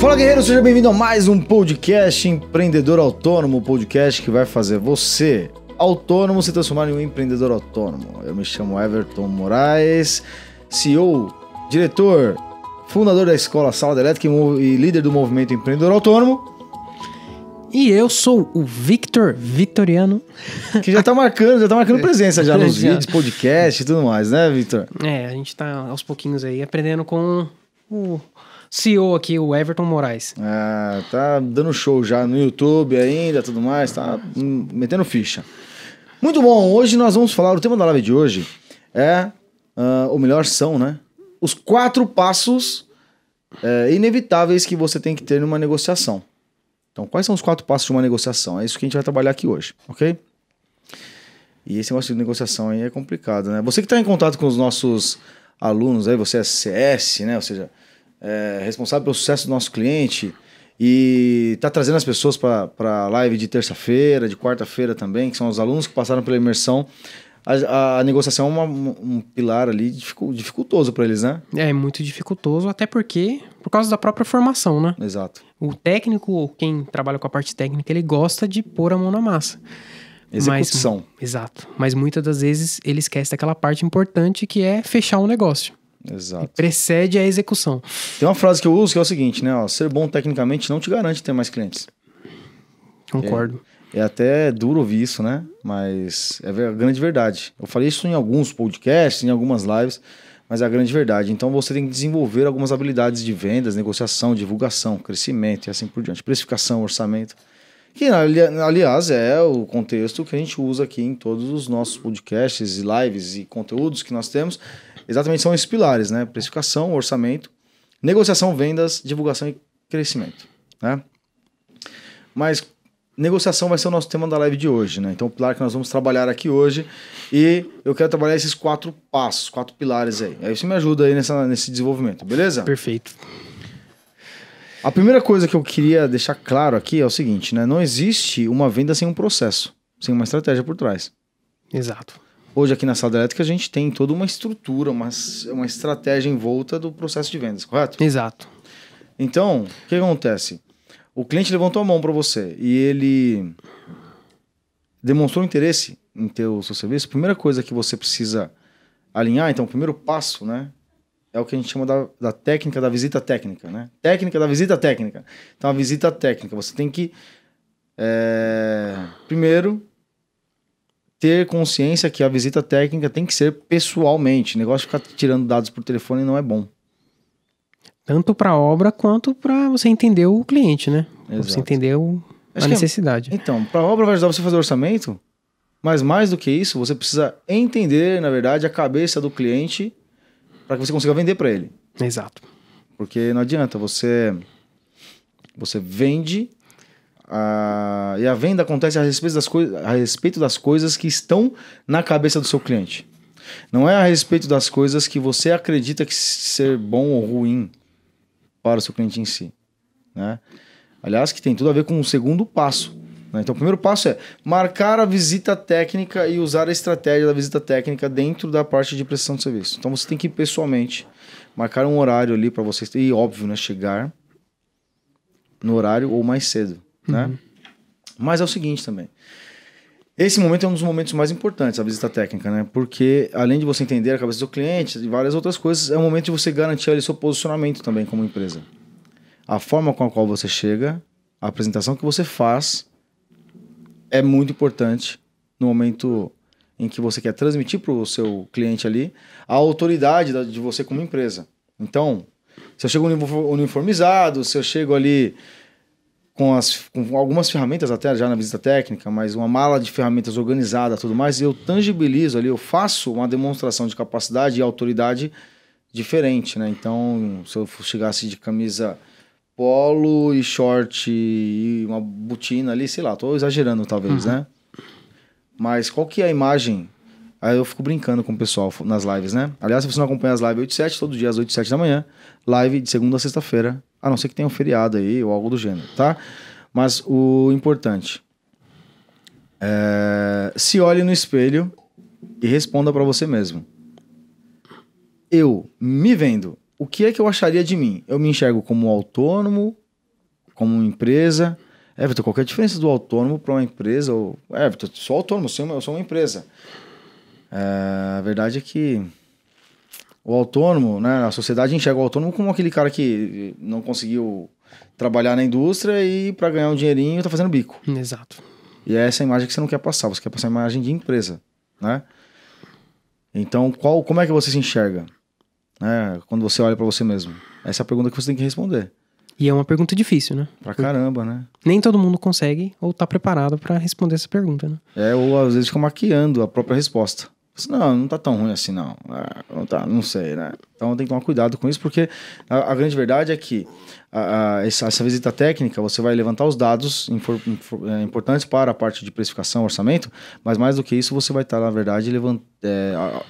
Fala, guerreiro, seja bem-vindo a mais um podcast Empreendedor Autônomo, o podcast que vai fazer você, autônomo, se transformar em um empreendedor autônomo. Eu me chamo Everton Moraes, CEO, diretor, fundador da Escola Sala da Elétrica e líder do movimento Empreendedor Autônomo. E eu sou o Victor Vitoriano. Que já tá marcando presença já nos vídeos, podcast e tudo mais, né, Victor? A gente tá aos pouquinhos aí aprendendo com o CEO aqui, o Everton Moraes. Tá dando show já no YouTube ainda, tudo mais, tá metendo ficha. Muito bom, hoje nós vamos falar, o tema da live de hoje é, ou melhor são, né, os 4 passos inevitáveis que você tem que ter numa negociação. Então, quais são os 4 passos de uma negociação? É isso que a gente vai trabalhar aqui hoje, ok? E esse negócio de negociação aí é complicado, né? Você que está em contato com os nossos alunos aí, você é CS, né? Ou seja, responsável pelo sucesso do nosso cliente e está trazendo as pessoas para a live de terça-feira, de quarta-feira também, que são os alunos que passaram pela imersão. A negociação é um pilar ali dificultoso para eles, né? É muito dificultoso, até porque, por causa da própria formação, né? Exato. O técnico, ou quem trabalha com a parte técnica, ele gosta de pôr a mão na massa. Execução. Exato. Mas muitas das vezes ele esquece daquela parte importante que é fechar um negócio. Exato. E precede a execução. Tem uma frase que eu uso que é o seguinte, né? Ser bom tecnicamente não te garante ter mais clientes. Concordo. É até duro ouvir isso, né? Mas é a grande verdade. Eu falei isso em alguns podcasts, em algumas lives, mas é a grande verdade. Então você tem que desenvolver algumas habilidades de vendas, negociação, divulgação, crescimento e assim por diante. Precificação, orçamento. Que, aliás, é o contexto que a gente usa aqui em todos os nossos podcasts e lives e conteúdos que nós temos. Exatamente são esses pilares, né? Precificação, orçamento, negociação, vendas, divulgação e crescimento, né? Mas negociação vai ser o nosso tema da live de hoje, né? Então, o pilar que nós vamos trabalhar aqui hoje. E eu quero trabalhar esses 4 passos, 4 pilares aí. Aí você me ajuda aí nesse desenvolvimento, beleza? Perfeito. A primeira coisa que eu queria deixar claro aqui é o seguinte, né? Não existe uma venda sem um processo, sem uma estratégia por trás. Exato. Hoje aqui na Sala da Elétrica a gente tem toda uma estrutura, uma estratégia em volta do processo de vendas, correto? Exato. Então, o que acontece? O cliente levantou a mão para você e ele demonstrou interesse em ter o seu serviço. A primeira coisa que você precisa alinhar, então o primeiro passo, né, é o que a gente chama da técnica da visita técnica, né? Técnica da visita técnica. Então a visita técnica, você tem que primeiro ter consciência que a visita técnica tem que ser pessoalmente. O negócio de ficar tirando dados por telefone não é bom. Tanto para a obra quanto para você entender o cliente, né? Pra você entender a necessidade. Então, para a obra vai ajudar você a fazer orçamento, mas mais do que isso, você precisa entender, na verdade, a cabeça do cliente para que você consiga vender para ele. Exato. Porque não adianta, você vende e a venda acontece a respeito das coisas que estão na cabeça do seu cliente. Não é a respeito das coisas que você acredita que ser bom ou ruim para o seu cliente em si, né? Aliás, que tem tudo a ver com o segundo passo, né? Então, o primeiro passo é marcar a visita técnica e usar a estratégia da visita técnica dentro da parte de prestação de serviço. Então, você tem que ir pessoalmente, marcar um horário ali para você, e óbvio, né, chegar no horário ou mais cedo, né? Mas é o seguinte também. Esse momento é um dos momentos mais importantes, a visita técnica, né? Porque além de você entender a cabeça do cliente e várias outras coisas, é um momento de você garantir ali seu posicionamento também como empresa. A forma com a qual você chega, a apresentação que você faz é muito importante no momento em que você quer transmitir para o seu cliente ali a autoridade de você como empresa. Então, se eu chego uniformizado, se eu chego ali com algumas ferramentas até já na visita técnica, mas uma mala de ferramentas organizada e tudo mais, eu tangibilizo ali, eu faço uma demonstração de capacidade e autoridade diferente, né? Então, se eu chegasse de camisa polo e short e uma botina ali, sei lá, tô exagerando talvez, né? Mas qual que é a imagem? Aí eu fico brincando com o pessoal nas lives, né? Aliás, se você não acompanha as lives 8 e 7, todo dia às 8 e 7 da manhã, live de segunda a sexta-feira, a não ser que tenha um feriado aí ou algo do gênero, tá? Mas o importante se olhe no espelho e responda para você mesmo. Eu me vendo, o que é que eu acharia de mim? Eu me enxergo como autônomo, como empresa. Everton, qual que é a diferença do autônomo para uma empresa? Everton, eu sou autônomo, eu sou uma empresa. A verdade é que o autônomo, né, a sociedade enxerga o autônomo como aquele cara que não conseguiu trabalhar na indústria e para ganhar um dinheirinho tá fazendo bico. Exato. E é essa imagem que você não quer passar, você quer passar a imagem de empresa, né? Então, como é que você se enxerga, né, quando você olha para você mesmo? Essa é a pergunta que você tem que responder. E é uma pergunta difícil, né? Pra caramba, né? Nem todo mundo consegue ou tá preparado para responder essa pergunta, né? Ou às vezes fica maquiando a própria resposta. Não tá tão ruim assim, não. Não tá, não sei, né? Então tem que tomar cuidado com isso, porque a grande verdade é que essa visita técnica, você vai levantar os dados importantes para a parte de precificação, orçamento, mas mais do que isso, você vai estar, na verdade,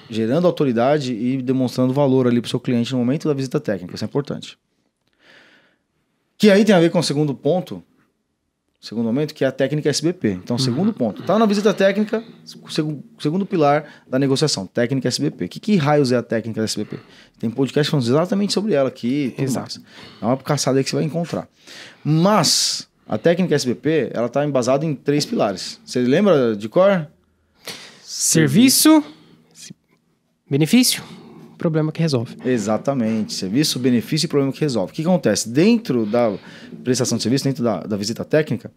gerando autoridade e demonstrando valor ali para o seu cliente no momento da visita técnica. Isso é importante. Que aí tem a ver com o segundo ponto, segundo momento, que é a técnica SBP. Então, segundo ponto. Tá na visita técnica, segundo pilar da negociação, técnica SBP. Que raios é a técnica SBP? Tem podcast falando exatamente sobre ela aqui. Exato. É uma caçada aí que você vai encontrar. Mas, a técnica SBP, ela tá embasada em 3 pilares. Você lembra de cor? Serviço, benefício, problema que resolve. Exatamente. Serviço, benefício e problema que resolve. O que acontece? Dentro da prestação de serviço, dentro da visita técnica,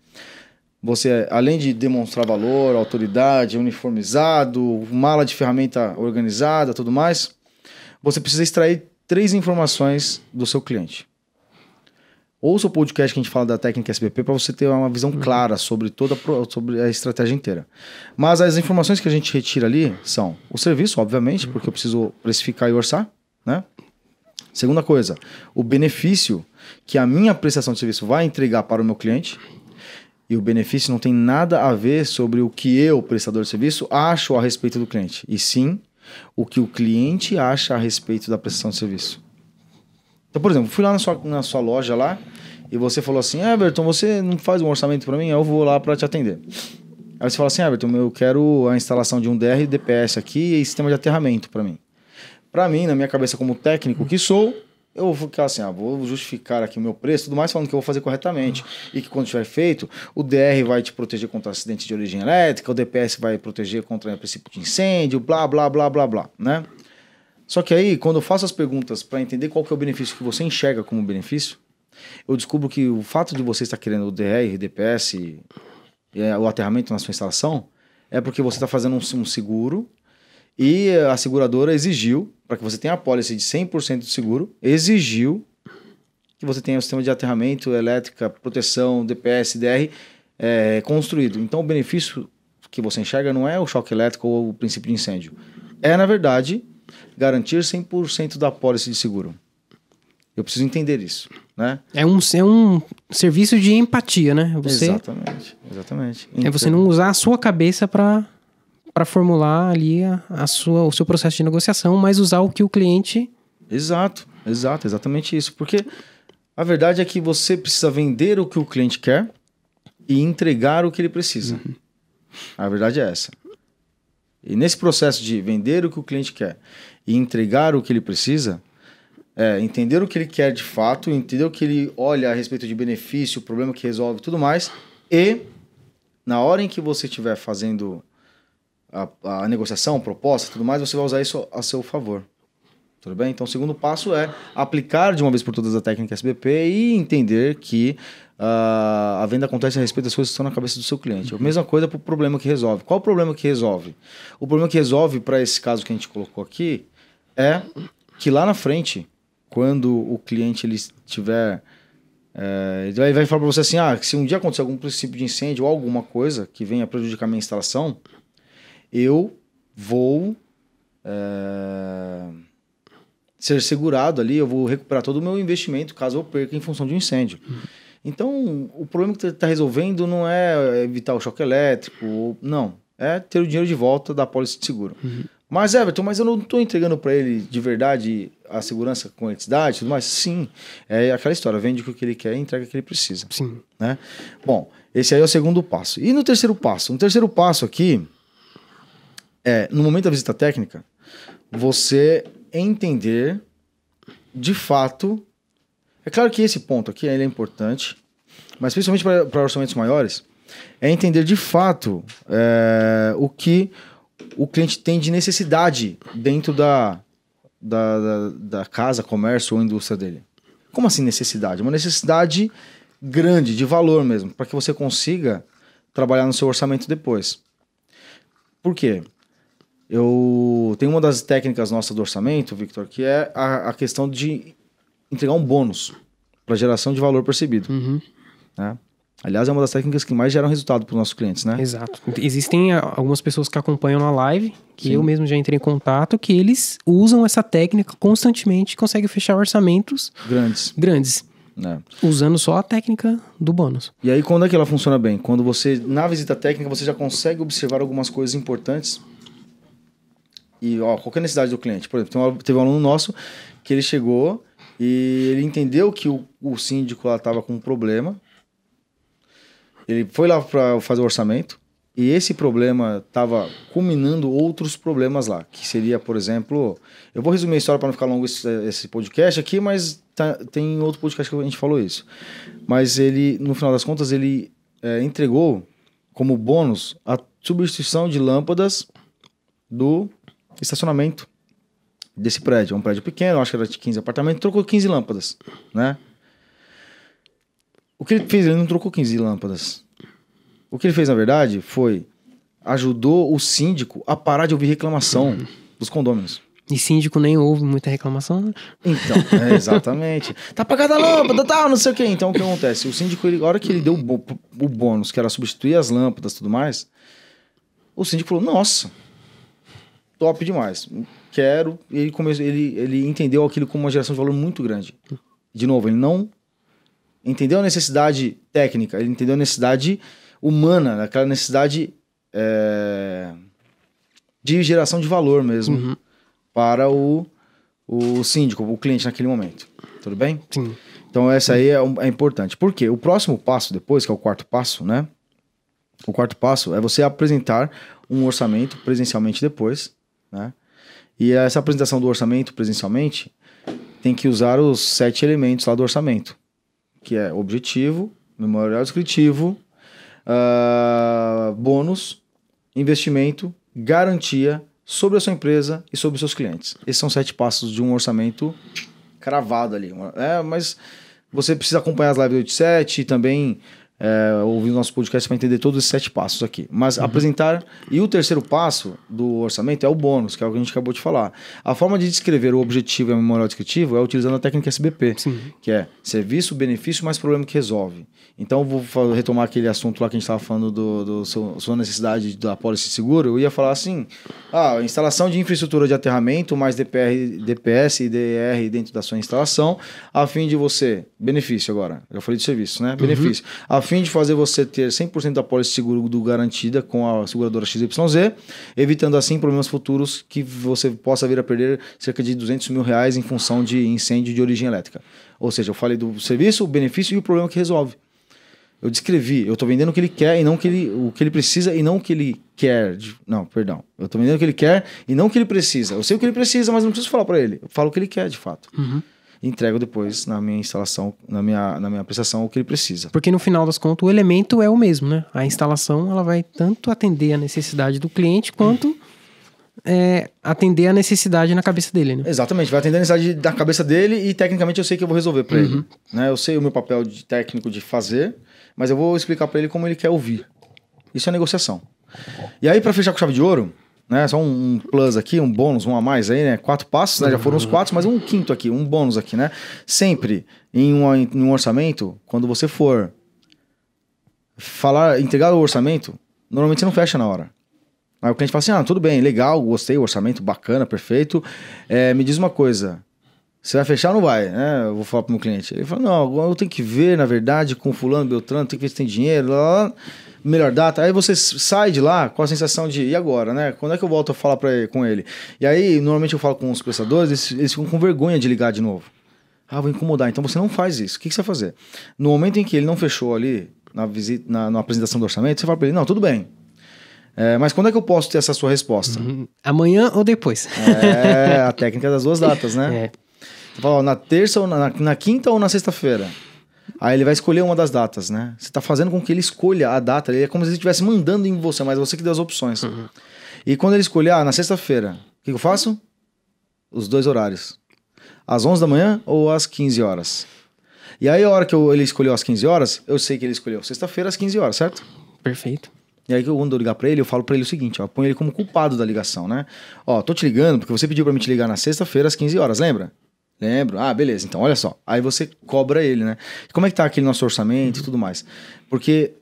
você, além de demonstrar valor, autoridade, uniformizado, mala de ferramenta organizada, tudo mais, você precisa extrair 3 informações do seu cliente. Ouça o podcast que a gente fala da técnica SBP para você ter uma visão clara sobre sobre a estratégia inteira. Mas as informações que a gente retira ali são o serviço, obviamente, porque eu preciso precificar e orçar, né? Segunda coisa, o benefício que a minha prestação de serviço vai entregar para o meu cliente. E o benefício não tem nada a ver sobre o que eu, prestador de serviço, acho a respeito do cliente. E sim, o que o cliente acha a respeito da prestação de serviço. Então, por exemplo, fui lá na sua loja lá e você falou assim, Everton, você não faz um orçamento para mim? Eu vou lá para te atender. Aí você fala assim, Everton, eu quero a instalação de um DR DPS aqui e sistema de aterramento para mim. Para mim, na minha cabeça como técnico que sou, eu vou ficar assim, vou justificar aqui o meu preço, tudo mais, falando que eu vou fazer corretamente. E que quando tiver feito, o DR vai te proteger contra acidente de origem elétrica, o DPS vai proteger contra princípio de incêndio, blá, blá, blá, blá, blá, né? Só que aí, quando eu faço as perguntas para entender qual que é o benefício que você enxerga como benefício, eu descubro que o fato de você estar querendo o DR, DPS e o aterramento na sua instalação é porque você está fazendo um seguro e a seguradora exigiu, para que você tenha a pólice de 100% de seguro, exigiu que você tenha o sistema de aterramento, elétrica, proteção, DPS, DR construído. Então o benefício que você enxerga não é o choque elétrico ou o princípio de incêndio. É, na verdade, garantir 100% da pólice de seguro. Eu preciso entender isso, né? É um serviço de empatia, né? Exatamente. Então, você não usar a sua cabeça para formular ali o seu processo de negociação, mas usar o que o cliente... Exatamente isso. Porque a verdade é que você precisa vender o que o cliente quer e entregar o que ele precisa. A verdade é essa. E nesse processo de vender o que o cliente quer e entregar o que ele precisa, entender o que ele quer de fato, entender o que ele olha a respeito de benefício, o problema que resolve e tudo mais, e na hora em que você estiver fazendo a negociação, a proposta e tudo mais, você vai usar isso a seu favor. Tudo bem? Então o segundo passo é aplicar de uma vez por todas a técnica SBP e entender que a venda acontece a respeito das coisas que estão na cabeça do seu cliente. A mesma coisa para o problema que resolve. Qual o problema que resolve? O problema que resolve para esse caso que a gente colocou aqui é que lá na frente, quando o cliente ele tiver... ele vai falar para você assim, se um dia acontecer algum princípio de incêndio ou alguma coisa que venha prejudicar a minha instalação, eu vou ser segurado ali, eu vou recuperar todo o meu investimento caso eu perca em função de um incêndio. Então, o problema que você está resolvendo não é evitar o choque elétrico, não. É ter o dinheiro de volta da pólice de seguro. Mas, Everton, eu não estou entregando para ele de verdade a segurança com honestidade e tudo mais? Sim. É aquela história, vende o que ele quer e entrega o que ele precisa. Sim. Né? Bom, esse aí é o segundo passo. E no terceiro passo? No terceiro passo aqui, no momento da visita técnica, você entender de fato... É claro que esse ponto aqui ele é importante, mas principalmente para orçamentos maiores, é entender de fato o que o cliente tem de necessidade dentro da casa, comércio ou indústria dele. Como assim necessidade? Uma necessidade grande, de valor mesmo, para que você consiga trabalhar no seu orçamento depois. Por quê? Tem uma das técnicas nossas do orçamento, Victor, que é a questão de entregar um bônus para geração de valor percebido. Né? Aliás, é uma das técnicas que mais geram resultado para os nossos clientes, né? Exato. Existem algumas pessoas que acompanham na live, que eu mesmo já entrei em contato, que eles usam essa técnica constantemente e conseguem fechar orçamentos grandes. Usando só a técnica do bônus. E aí, quando é que ela funciona bem? Quando você, na visita técnica, você já consegue observar algumas coisas importantes. E, qual que é a necessidade do cliente? Por exemplo, teve um aluno nosso que ele chegou e ele entendeu que o síndico estava com um problema. Ele foi lá para fazer o orçamento e esse problema estava culminando outros problemas lá, que seria, por exemplo... Eu vou resumir a história para não ficar longo esse podcast aqui, mas tem outro podcast que a gente falou isso. Mas ele, no final das contas, ele entregou como bônus a substituição de lâmpadas do estacionamento desse prédio. É um prédio pequeno, acho que era de 15 apartamentos, trocou 15 lâmpadas, né? O que ele fez? Ele não trocou 15 lâmpadas. O que ele fez, na verdade, foi ajudou o síndico a parar de ouvir reclamação dos condôminos. E síndico nem ouve muita reclamação, né? Então, exatamente. Tá apagada a lâmpada, tal, não sei o quê. Então, o que acontece? O síndico, a hora que ele deu o bônus, que era substituir as lâmpadas e tudo mais, o síndico falou, nossa, top demais. Quero. E ele entendeu aquilo como uma geração de valor muito grande. De novo, ele não entendeu a necessidade técnica, ele entendeu a necessidade humana, aquela necessidade de geração de valor mesmo para o síndico, o cliente naquele momento. Tudo bem? Sim. Então essa aí é importante. Por quê? O próximo passo depois, que é o quarto passo, né? O quarto passo é você apresentar um orçamento presencialmente depois, né? E essa apresentação do orçamento presencialmente tem que usar os 7 elementos lá do orçamento, que é objetivo, memorial descritivo, bônus, investimento, garantia sobre a sua empresa e sobre os seus clientes. Esses são 7 passos de um orçamento cravado ali. Mas você precisa acompanhar as lives do 87 e também ouvir o nosso podcast para entender todos esses 7 passos aqui. Mas apresentar... E o terceiro passo do orçamento é o bônus, que é o que a gente acabou de falar. A forma de descrever o objetivo e a memorial descritivo é utilizando a técnica SBP, que é serviço, benefício mais problema que resolve. Então, eu vou retomar aquele assunto lá que a gente estava falando sua necessidade da apólice de seguro. Eu ia falar assim, instalação de infraestrutura de aterramento mais DPS e DR dentro da sua instalação, a fim de você... Benefício agora, eu falei de serviço, né? Benefício. A fim de fazer você ter 100% da apólice de seguro garantida com a seguradora XYZ, evitando assim problemas futuros que você possa vir a perder cerca de R$200 mil em função de incêndio de origem elétrica. Ou seja, eu falei do serviço, o benefício e o problema que resolve. Eu descrevi, eu estou vendendo o que ele quer e não o que ele precisa e não o que ele quer. Não, perdão. Eu estou vendendo o que ele quer e não o que ele precisa. Eu sei o que ele precisa, mas não preciso falar para ele. Eu falo o que ele quer, de fato. Entrego depois na minha instalação, na minha prestação, o que ele precisa. Porque no final das contas o elemento é o mesmo, né? A instalação ela vai tanto atender a necessidade do cliente quanto atender a necessidade na cabeça dele, né? Exatamente, vai atender a necessidade da cabeça dele e tecnicamente eu sei que eu vou resolver para ele. Né? Eu sei o meu papel de técnico de fazer, mas eu vou explicar para ele como ele quer ouvir. Isso é negociação. E aí, para fechar com chave de ouro, né? Só um plus aqui, um bônus, um a mais aí, né? 4 passos, né? Já foram os 4, mas um quinto aqui, um bônus aqui, né? Sempre em um orçamento, quando você for entregar o orçamento, normalmente você não fecha na hora. Aí o cliente fala assim, tudo bem, legal, gostei, orçamento bacana, perfeito. Me diz uma coisa, você vai fechar ou não vai? Eu vou falar pro meu cliente. Ele fala, não, eu tenho que ver, na verdade, com fulano, Beltrano, tem que ver se tem dinheiro, melhor data. Aí você sai de lá com a sensação de, e agora, né? Quando é que eu volto a falar com ele? E aí, normalmente eu falo com os prestadores, eles ficam com vergonha de ligar de novo. Vou incomodar. Então você não faz isso. O que você vai fazer? No momento em que ele não fechou ali, na apresentação do orçamento, você fala para ele, não, tudo bem. Mas quando é que eu posso ter essa sua resposta? Amanhã ou depois? A técnica das 2 datas, né? Você fala, na terça ou na quinta ou na sexta-feira? Aí ele vai escolher uma das datas, né? Você tá fazendo com que ele escolha a data. Ele é como se ele estivesse mandando em você, mas você que deu as opções. E quando ele escolher, na sexta-feira, o que eu faço? Os 2 horários. Às 11 da manhã ou às 15 horas. E aí a hora que ele escolheu às 15 horas, eu sei que ele escolheu sexta-feira às 15 horas, certo? Perfeito. E aí quando eu ligar pra ele, eu falo pra ele o seguinte, ó, põe ele como culpado da ligação, né? Ó, tô te ligando porque você pediu pra me te ligar na sexta-feira às 15 horas, lembra? Lembro. Ah, beleza. Então, olha só. Aí você cobra ele, né? Como é que tá aquele nosso orçamento e tudo mais? Porque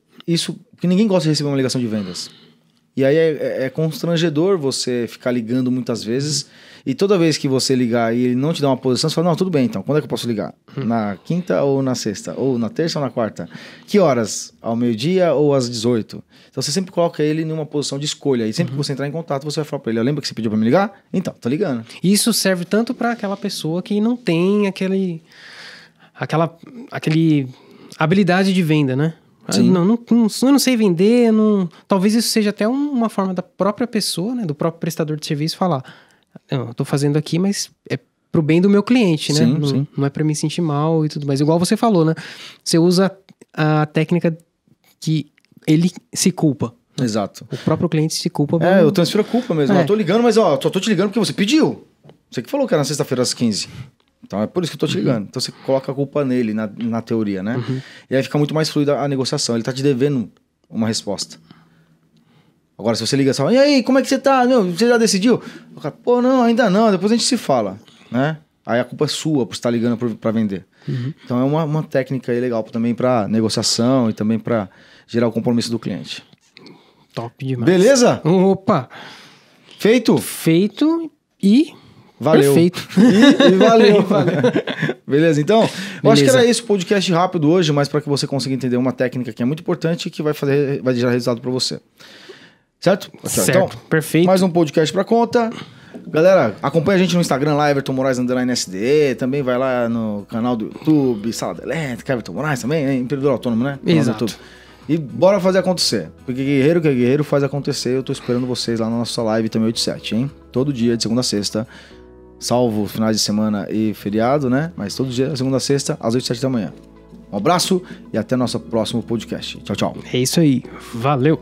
ninguém gosta de receber uma ligação de vendas. E aí é constrangedor você ficar ligando muitas vezes e toda vez que você ligar e ele não te dá uma posição, você fala, não, tudo bem, então, quando é que eu posso ligar? Na quinta ou na sexta? Ou na terça ou na quarta? Que horas? Ao meio-dia ou às 18? Então você sempre coloca ele numa posição de escolha. E sempre que você entrar em contato, você vai falar pra ele, lembra que você pediu pra me ligar? Então, tô ligando. Isso serve tanto para aquela pessoa que não tem aquele habilidade de venda, né? Sim. Eu não sei vender, talvez isso seja até uma forma da própria pessoa, né? Do próprio prestador de serviço falar, eu tô fazendo aqui, mas é pro bem do meu cliente, né? Sim. Não é para me sentir mal e tudo mais. Igual você falou, né? Você usa a técnica que ele se culpa. Exato. O próprio cliente se culpa. Eu transfiro a culpa mesmo. Eu tô ligando, mas ó, só tô te ligando porque você pediu. Você que falou que era na sexta-feira às 15. Então é por isso que eu tô te ligando. Então você coloca a culpa nele, na teoria, né? E aí fica muito mais fluida a negociação. Ele tá te devendo uma resposta. Agora, se você liga só, e aí, como é que você tá? Não, você já decidiu? O cara, pô, não, ainda não, depois a gente se fala, né? Aí a culpa é sua por estar ligando pra vender. Então é uma técnica aí legal também pra negociação e também pra gerar o compromisso do cliente. Top demais. Beleza? Opa! Feito? Feito e... Valeu. Perfeito. E valeu. Beleza, então, eu acho que era esse o podcast rápido hoje, mas para que você consiga entender uma técnica que é muito importante e que vai gerar resultado para você. Certo? Certo, então, perfeito. Mais um podcast para conta. Galera, acompanha a gente no Instagram lá, Everton Moraes _SD. Também vai lá no canal do YouTube, Sala Elétrica, Everton Moraes também, empreendedor autônomo, né? Exato. E bora fazer acontecer. Porque guerreiro que é guerreiro faz acontecer. Eu tô esperando vocês lá na nossa live também 8 e 7, hein? Todo dia, de segunda a sexta. Salvo finais de semana e feriado, né? Mas todo dia, segunda a sexta, às 8 e 7 da manhã. Um abraço e até nosso próximo podcast. Tchau, tchau. É isso aí. Valeu.